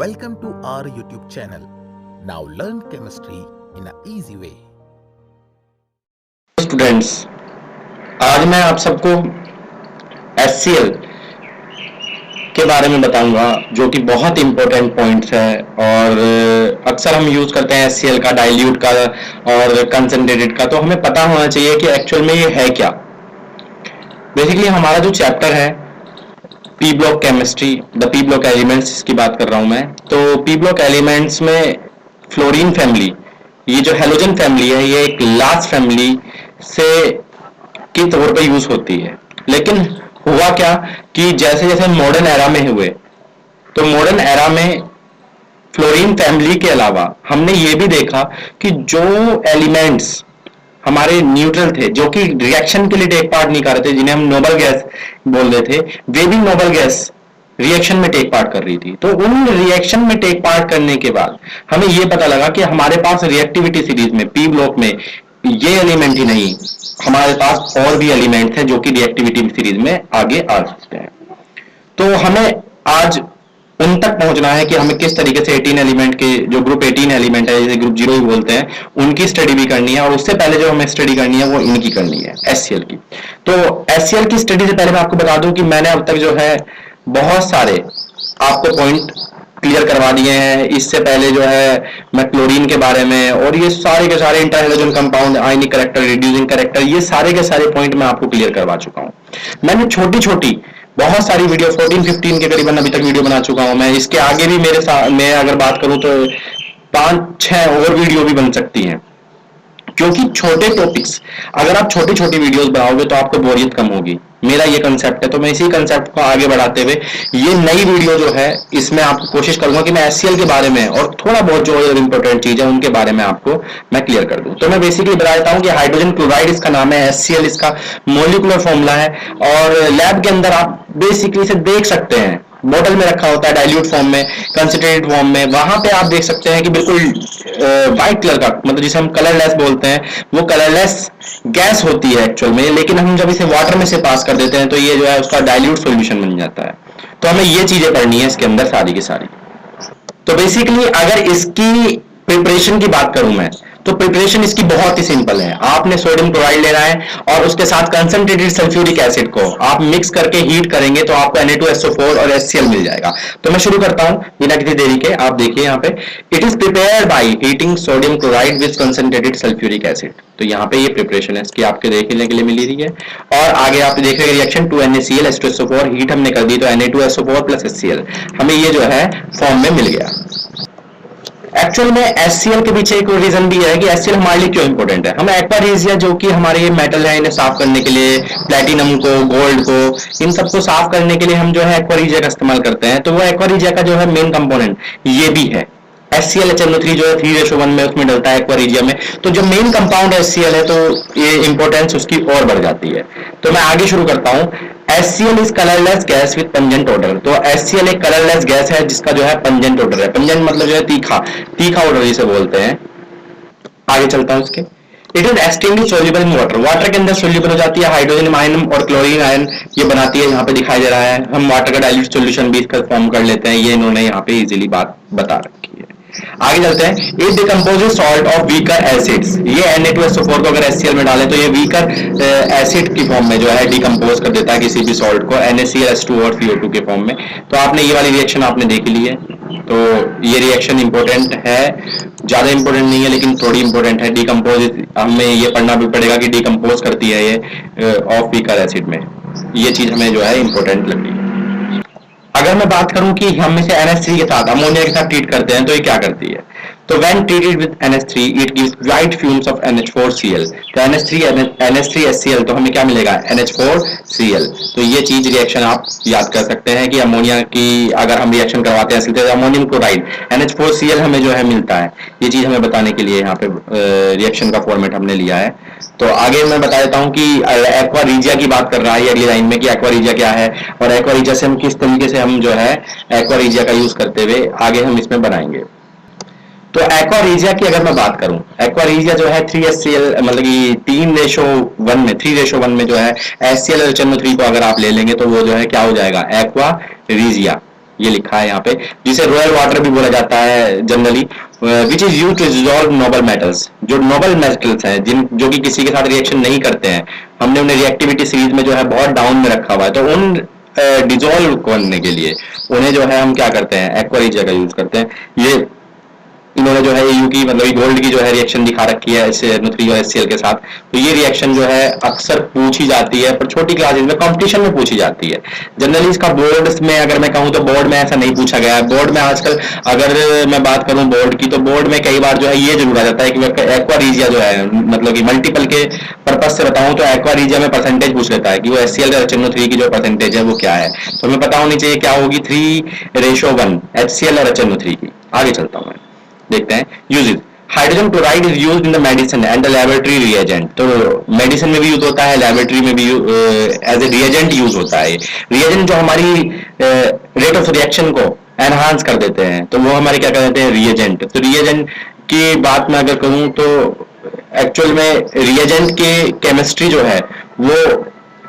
Welcome to our YouTube channel. Now learn chemistry in an easy way. Students, आज मैं आप सबको HCl के बारे में बताऊंगा जो कि बहुत इंपॉर्टेंट पॉइंट्स है और अक्सर हम यूज करते हैं HCl का, डाइल्यूट का और कंसंट्रेटेड का। तो हमें पता होना चाहिए कि एक्चुअल में ये है क्या। बेसिकली हमारा जो चैप्टर है P block chemistry, the P block elements की बात कर रहा हूं मैं। तो पी ब्लॉक एलिमेंट्स में फ्लोरीन फैमिली, ये जो हेलोजन फैमिली है, ये एक लास्ट फैमिली से के तौर पे यूज होती है। लेकिन हुआ क्या कि जैसे जैसे मॉडर्न एरा में हुए, तो मॉडर्न एरा में फ्लोरीन फैमिली के अलावा हमने ये भी देखा कि जो एलिमेंट्स हमारे न्यूट्रल थे, जो कि रिएक्शन के लिए टेक पार्ट नहीं कर रहे थे, जिन्हें हम नोबल गैस बोल रहे थे, वे भी नोबल गैस रिएक्शन में टेक पार्ट कर रही थी। तो उन रिएक्शन में टेक पार्ट करने के बाद हमें यह पता लगा कि हमारे पास रिएक्टिविटी सीरीज में पी ब्लॉक में ये एलिमेंट ही नहीं, हमारे पास और भी एलिमेंट हैं जो कि रिएक्टिविटी सीरीज में आगे आ सकते हैं। तो हमें आज उन तक पहुंचना है कि हमें किस तरीके से 18 एलिमेंट के, जो ग्रुप 18 एलिमेंट है, जैसे ग्रुप 0 ही बोलते हैं, उनकी स्टडी भी करनी है। और उससे पहले जो हमें स्टडी करनी है वो इनकी करनी है, HCl की। तो HCl की स्टडी से पहले मैं आपको बता दूं कि मैंने अब तक जो है बहुत सारे आपको पॉइंट क्लियर करवा दिए हैं। इससे पहले जो है मैं क्लोरीन के बारे में और ये सारे के सारे इंटर हैलोजन कंपाउंड, आयनिक कैरेक्टर, रिड्यूसिंग कैरेक्टर, ये सारे के सारे पॉइंट मैं आपको क्लियर करवा चुका हूं। मैंने छोटी छोटी बहुत सारी वीडियो 14-15 के करीबन अभी तक वीडियो बना चुका हूं मैं। इसके आगे भी मेरे साथ मैं अगर बात करूं तो 5-6 और वीडियो भी बन सकती हैं, क्योंकि छोटे टॉपिक्स अगर आप छोटी छोटी वीडियोस बनाओगे तो आपको बोरियत कम होगी। मेरा ये कंसेप्ट है, तो मैं इसी कंसेप्ट को आगे बढ़ाते हुए ये नई वीडियो जो है इसमें आपको कोशिश करूंगा कि मैं HCl के बारे में और थोड़ा बहुत जो इंपॉर्टेंट चीज है उनके बारे में आपको मैं क्लियर कर दूं। तो मैं बेसिकली बता देता हूं कि हाइड्रोजन क्लोराइड इसका नाम है, HCl इसका मोलिकुलर फॉर्मूला है। और लैब के अंदर आप बेसिकली इसे देख सकते हैं, बोतल में रखा होता है डाइल्यूट फॉर्म में, कंसंट्रेटेड फॉर्म में। वहां पे आप देख सकते हैं कि बिल्कुल व्हाइट कलर का, मतलब जिसे हम कलरलेस बोलते हैं, वो कलरलेस गैस होती है एक्चुअल में। लेकिन हम जब इसे वाटर में से पास कर देते हैं तो ये जो है उसका डाइल्यूट सॉल्यूशन बन जाता है। तो हमें ये चीजें पढ़नी है इसके अंदर सारी की सारी। तो बेसिकली अगर इसकी प्रिपरेशन की बात करूं मैं, तो प्रिपरेशन इसकी बहुत ही सिंपल है। आपने सोडियम क्लोराइड लेना है और उसके साथ कंसंट्रेटेड सल्फ्यूरिक एसिड को आप मिक्स करके हीट करेंगे तो आपको Na2SO4 और HCl मिल जाएगा। तो मैं शुरू करता हूं बिना किसी देरी के। आप देखिए यहाँ पे, it is prepared by heating sodium chloride with concentrated sulphuric acid. तो यहाँ पे ये प्रिपरेशन है इसकी आपके देखने के लिए मिली रही है। और आगे आप देख रहे हैं रिएक्शन 2NaCl H2SO4, हीट हमने कर दी तो Na2SO4 प्लस HCl, हमें ये जो है फॉर्म में मिल गया। एक्चुअल में HCl के पीछे एक रीजन भी है कि HCl हमारे लिए क्यों इंपॉर्टेंट है। हम एक्वारीजिया, जो कि हमारे ये मेटल है, इन्हें साफ करने के लिए, प्लेटिनम को, गोल्ड को, इन सबको साफ करने के लिए हम जो है एक्वारीजिया का इस्तेमाल करते हैं। तो वो एक्वारीजिया का जो है मेन कंपोनेंट ये भी है। HCl HNO3 जो है 3:1 में उसमें डलता है एक्वारीजिया में। तो जो मेन कंपाउंड HCl है तो ये इंपॉर्टेंस उसकी और बढ़ जाती है। तो मैं आगे शुरू करता हूं। HCl is colourless gas with pungent order. तो HCl एक कलरलेस गैस है जिसका जो है पंजेंट ऑर्डर है। पंजेंट मतलब जो है तीखा, तीखा ऑर्डर जिसे बोलते हैं। आगे चलता हूं इसके। It is extremely soluble in water. Water के अंदर सोल्यूबल हो जाती है। हाइड्रोजन आयन और क्लोरीन आयन ये बनाती है, यहाँ पे दिखाई दे रहा है। हम वाटर का डाइल्यूट सोल्यूशन भी इसका फॉर्म कर लेते हैं। ये इन्होंने यहाँ पे इजीली बात बता रखी है। आगे चलते हैं। It decomposes salt of weaker acids. ये Na2SO4 को अगर HCl में डालें तो ये वीकर एसिड की फॉर्म में जो है डिकम्पोज कर देता है किसी भी सॉल्ट को, NaCl और CO2 के फॉर्म में। तो आपने ये वाली रिएक्शन आपने देख ली है। तो ये रिएक्शन इंपॉर्टेंट है, ज्यादा इंपॉर्टेंट नहीं है लेकिन थोड़ी इंपॉर्टेंट है। डिकम्पोज हमें ये पढ़ना भी पड़ेगा कि डिकम्पोज करती है ये ऑफ वीकर एसिड में। ये चीज हमें जो है इंपॉर्टेंट लग रही है। अगर मैं बात करूं कि हम इसे NH3 के साथ, अमोनिया के साथ ट्रीट करते हैं तो ये क्या करती है। तो when treated with NH3 it gives white fumes of NH4Cl। तो NH3HCl तो हमें क्या मिलेगा, NH4Cl। तो ये चीज रिएक्शन आप याद कर सकते हैं कि अमोनिया की अगर हम रिएक्शन करवाते हैं तो अमोनियम क्लोराइड NH4Cl हमें जो है मिलता है। ये चीज हमें बताने के लिए यहाँ पे रिएक्शन का फॉर्मेट हमने लिया है। तो आगे मैं बता देता हूँ कि एक्वारीजिया की बात कर रहा है अगली लाइन में कि एक्वारीजिया क्या है और एक्वारीजिया से हम किस तरीके से हम जो है एक्वारीजिया का यूज करते हुए आगे हम इसमें बनाएंगे। तो एक्वारीजिया की अगर मैं बात करूं, एक्वारीजिया जो है 3HCl मतलब कि 3:1 में जो है HCl और HNO3 को अगर आप ले लेंगे तो वो जो है क्या हो जाएगा, एक्वारीजिया। ये लिखा है यहाँ पे, जिसे रॉयल वाटर भी बोला जाता है generally, which is use to dissolve noble metals. जो नोबल मेटल्स हैं जो कि किसी के साथ रिएक्शन नहीं करते हैं, हमने उन्हें रिएक्टिविटी सीरीज में जो है बहुत डाउन में रखा हुआ है, तो उन डिसॉल्व करने के लिए उन्हें जो है हम क्या करते हैं, एक्वा रीजिया का यूज करते हैं। ये इन्होंने जो है EU की मतलब गोल्ड की जो है रिएक्शन दिखा रखी है SiO3 और HCl के साथ। तो ये रिएक्शन जो है अक्सर पूछी जाती है, पर छोटी क्लासेस में कंपटीशन में पूछी जाती है। जनरली इसका बोर्ड में अगर मैं कहूँ तो बोर्ड में ऐसा नहीं पूछा गया है। बोर्ड में आजकल अगर मैं बात करूँ बोर्ड की, तो बोर्ड में कई बार जो है ये जरूर आ जाता है कि एक्वा रीजिया जो है, मतलब कि मल्टीपल के पर्पज से बताऊं तो एक्वा रीजिया में परसेंटेज पूछ लेता है कि वो HCl और HNO3 की जो परसेंटेज है वो क्या है। तो हमें पता होनी चाहिए क्या होगी, 3:1 HCl और HNO3 की। आगे चलता हूं मैं, देखते हैं uses. Hydrogen chloride is used in the medicine and the laboratory reagent. तो मेडिसिन में भी यूज होता है, लैबोरेटरी में भी एज ए रिएजेंट यूज होता है। रिएजेंट जो हमारी रेट ऑफ रिएक्शन को एनहांस कर देते हैं, तो वो हमारे क्या कहते हैं, रिएजेंट। तो रिएजेंट की बात मैं अगर कहूं तो एक्चुअल में रिएजेंट के केमिस्ट्री जो है वो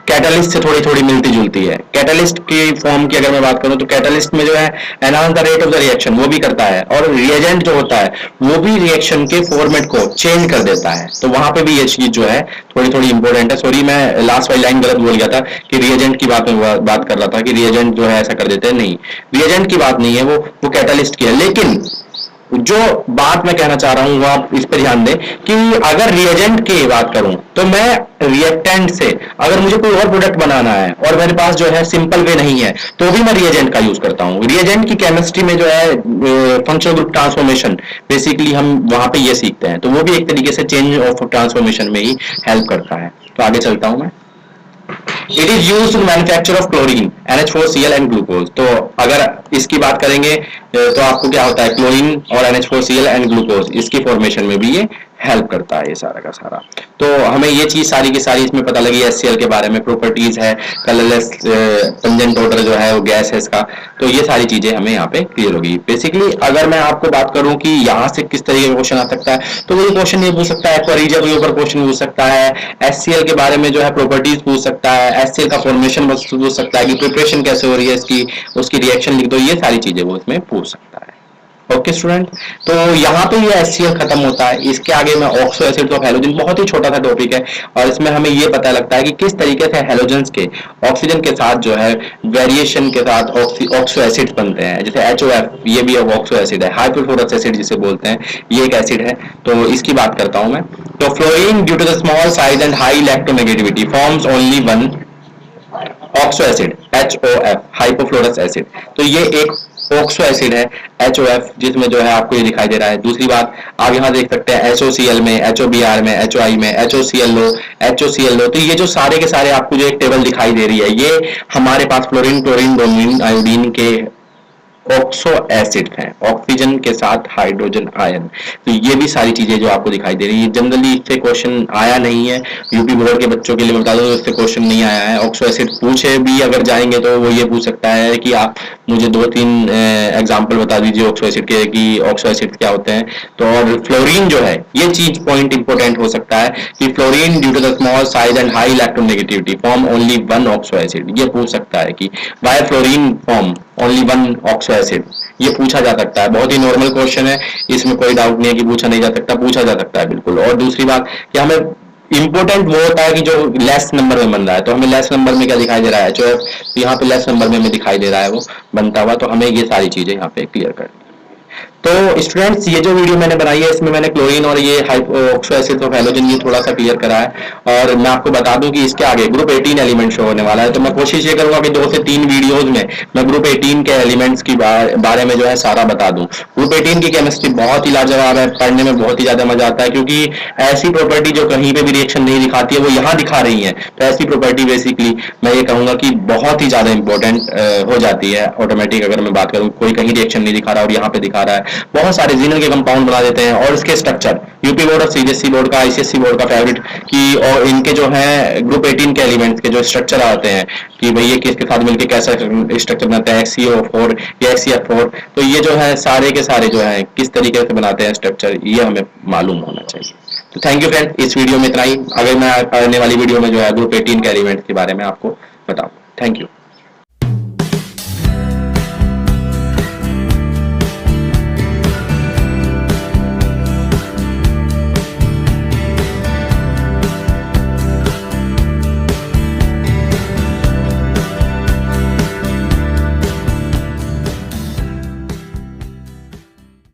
कैटलिस्ट से थोड़ी थोड़ी मिलती जुलती है। कैटलिस्ट की फॉर्म की अगर मैं बात करूं तो कैटलिस्ट में जो है enhance the rate of the reaction वो भी करता है, और रिएजेंट जो होता है वो भी रिएक्शन के फॉर्मेट को चेंज कर देता है। तो वहां पे भी ये चीज जो है थोड़ी थोड़ी इंपॉर्टेंट है। सॉरी, मैं लास्ट वाली लाइन गलत बोल गया था कि रिएजेंट की बात में बात कर रहा था कि रिएजेंट जो है ऐसा कर देते हैं, नहीं, रिएजेंट की बात नहीं है, वो कैटलिस्ट की है। लेकिन जो बात मैं कहना चाह रहा हूं वो आप इस पर ध्यान दें कि अगर रिएजेंट की बात करूं तो मैं रिएक्टेंट से अगर मुझे कोई और प्रोडक्ट बनाना है और मेरे पास जो है सिंपल वे नहीं है, तो भी मैं रिएजेंट का यूज करता हूं। रिएजेंट की केमिस्ट्री में जो है फंक्शनल ग्रुप ट्रांसफॉर्मेशन बेसिकली हम वहां पे ये सीखते हैं, तो वो भी एक तरीके से चेंज ऑफ ट्रांसफॉर्मेशन में ही हेल्प करता है। तो आगे चलता हूं मैं। It is use to manufacture of chlorine, NH4Cl and glucose. तो अगर इसकी बात करेंगे तो आपको क्या होता है, क्लोरीन और NH4Cl एंड ग्लूकोज, इसकी फॉर्मेशन में भी ये हेल्प करता है, ये सारा का सारा। तो हमें ये चीज सारी की सारी इसमें पता लगी HCl के बारे में, प्रॉपर्टीज है, कलरलेस पंजेंट ऑर्डर जो है वो गैस है इसका। तो ये सारी चीजें हमें यहाँ पे क्लियर होगी। बेसिकली अगर मैं आपको बात करूं कि यहाँ से किस तरीके का क्वेश्चन आ सकता है, तो वो क्वेश्चन ये पूछ सकता है, एक्वा रीजिया के ऊपर क्वेश्चन पूछ सकता है, HCl के बारे में जो है प्रॉपर्टीज पूछ सकता है, HCl का फॉर्मेशन पूछ सकता है कि प्रिपरेशन कैसे हो रही है इसकी, उसकी रिएक्शन लिख दो, ये सारी चीजें वो इसमें पूछ सकता है। ओके स्टूडेंट, तो यहाँ पे ये HCl खत्म होता है। इसके आगे में ऑक्सो एसिड ऑफ हेलोजन, बहुत ही छोटा सा टॉपिक है, और इसमें हमें ये पता लगता है कि किस तरीके से हेलोजेंस के ऑक्सीजन के साथ जो है वेरिएशन के साथ ऑक्सो एसिड बनते हैं। जैसे HOF, ये भी ऑक्सो एसिड है, हाइपोफ्लोरस एसिड जिसे बोलते हैं, ये एक एसिड है। तो इसकी बात करता हूं मैं। तो fluorine due to the small size and high electronegativity forms only one oxo acid, HOF, hypofluorous acid. तो ये एक ऑक्सो एसिड है HOF, जिसमें जो है आपको ये दिखाई दे रहा है। दूसरी बात आप यहाँ देख सकते हैं HOCl में, HOBr में, HOI में, HOCl। तो ये जो सारे के सारे आपको जो एक टेबल दिखाई दे रही है, ये हमारे पास फ्लोरीन, क्लोरीन, ब्रोमीन, आयोडीन के ऑक्सो एसिड हैं, ऑक्सीजन के साथ हाइड्रोजन आयन। तो ये भी सारी चीजें जो आपको दिखाई दे रही है, जनरली इससे क्वेश्चन आया नहीं है। यूपी बोर्ड के बच्चों के लिए बता दो, इससे क्वेश्चन नहीं आया है। ऑक्सो एसिड पूछे भी अगर जाएंगे तो वो ये पूछ सकता है कि आप मुझे 2-3 एग्जाम्पल बता दीजिए ऑक्सो एसिड के, कि ऑक्सो एसिड क्या होते हैं। तो और फ्लोरीन जो है, ये चीज पॉइंट इंपोर्टेंट हो सकता है कि fluorine due to the small size and high electronegativity form only one oxo acid. ये पूछ सकता है कि why fluorine form only one oxo acid, ये पूछा जा सकता है। बहुत ही नॉर्मल क्वेश्चन है, इसमें कोई डाउट नहीं है कि पूछा नहीं जा सकता, पूछा जा सकता है बिल्कुल। और दूसरी बात कि हमें इंपोर्टेंट वो होता है कि जो लेस नंबर में बन रहा है, तो हमें लेस नंबर में क्या दिखाई दे रहा है, HOF, तो यहाँ पे लेस नंबर में हमें दिखाई दे रहा है वो बनता हुआ। तो हमें ये सारी चीजें यहाँ पे क्लियर करनी। तो स्टूडेंट्स, ये जो वीडियो मैंने बनाई है इसमें मैंने क्लोरीन और ये ऑक्सो एसिड ऑफ हेलोजन ये थोड़ा सा क्लियर करा है। और मैं आपको बता दूं कि इसके आगे ग्रुप 18 एलिमेंट शो होने वाला है, तो मैं कोशिश ये करूंगा कि 2 से 3 वीडियोस में मैं ग्रुप 18 के एलिमेंट्स की बारे में जो है सारा बता दूं। ग्रुप 18 की केमिस्ट्री बहुत ही लाजवाब है, पढ़ने में बहुत ही ज्यादा मजा आता है, क्योंकि ऐसी प्रॉपर्टी जो कहीं पे भी रिएक्शन नहीं दिखाती है वो यहाँ दिखा रही है। तो ऐसी प्रॉपर्टी बेसिकली मैं ये कहूंगा कि बहुत ही ज्यादा इंपॉर्टेंट हो जाती है ऑटोमेटिक। अगर मैं बात करूं, कोई कहीं रिएक्शन नहीं दिखा रहा और यहाँ पे दिखा रहा है, बहुत सारे जीनल के कंपाउंड बना देते हैं। और इसके स्ट्रक्चर यूपी बोर्ड और CBSE बोर्ड का, ICSE बोर्ड का फेवरेट की, और इनके जो है ग्रुप 18 के एलिमेंट्स के जो स्ट्रक्चर आते हैं कि भाई ये किसके साथ मिलकर कैसा स्ट्रक्चर बनाते हैं, XCO4 या XCF4, तो ये जो है सारे के सारे जो है किस तरीके से बनाते हैं स्ट्रक्चर, ये हमें मालूम होना चाहिए। तो थैंक यू फ्रेंड, इस वीडियो में इतना ही। अगर मैं आने वाली वीडियो में जो है ग्रुप 18 के एलिमेंट्स के बारे में आपको बताऊँ। Thank you.